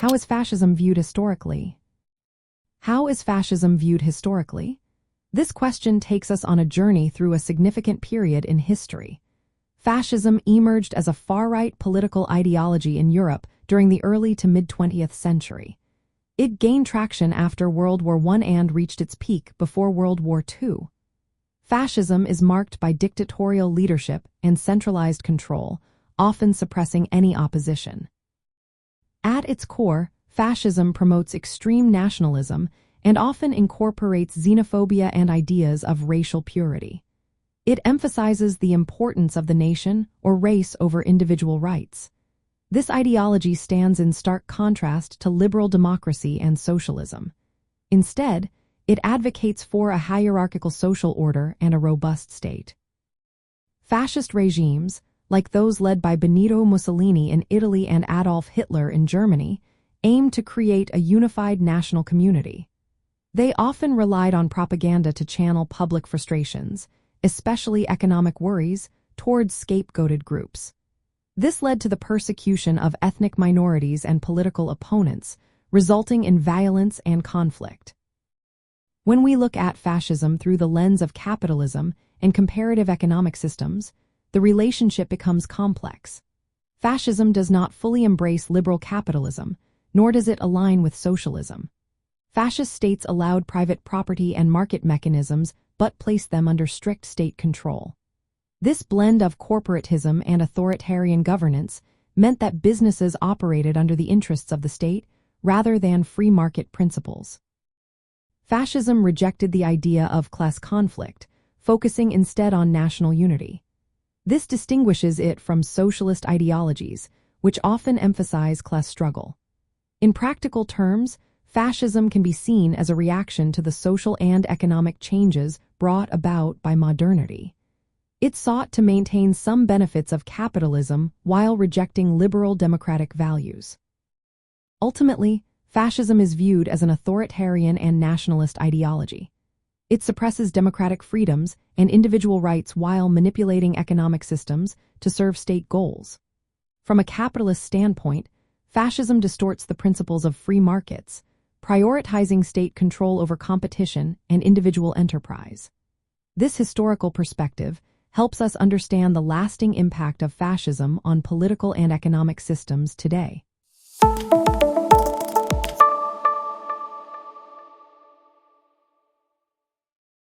How is fascism viewed historically? How is fascism viewed historically? This question takes us on a journey through a significant period in history. Fascism emerged as a far-right political ideology in Europe during the early to mid-20th century. It gained traction after World War I and reached its peak before World War II. Fascism is marked by dictatorial leadership and centralized control, often suppressing any opposition. At its core, fascism promotes extreme nationalism and often incorporates xenophobia and ideas of racial purity. It emphasizes the importance of the nation or race over individual rights. This ideology stands in stark contrast to liberal democracy and socialism. Instead, it advocates for a hierarchical social order and a robust state. Fascist regimes, like those led by Benito Mussolini in Italy and Adolf Hitler in Germany, aimed to create a unified national community. They often relied on propaganda to channel public frustrations, especially economic worries, towards scapegoated groups. This led to the persecution of ethnic minorities and political opponents, resulting in violence and conflict. When we look at fascism through the lens of capitalism and comparative economic systems, the relationship becomes complex. Fascism does not fully embrace liberal capitalism, nor does it align with socialism. Fascist states allowed private property and market mechanisms but placed them under strict state control. This blend of corporatism and authoritarian governance meant that businesses operated under the interests of the state rather than free market principles. Fascism rejected the idea of class conflict, focusing instead on national unity. This distinguishes it from socialist ideologies, which often emphasize class struggle. In practical terms, fascism can be seen as a reaction to the social and economic changes brought about by modernity. It sought to maintain some benefits of capitalism while rejecting liberal democratic values. Ultimately, fascism is viewed as an authoritarian and nationalist ideology. It suppresses democratic freedoms and individual rights while manipulating economic systems to serve state goals. From a capitalist standpoint, fascism distorts the principles of free markets, prioritizing state control over competition and individual enterprise. This historical perspective helps us understand the lasting impact of fascism on political and economic systems today.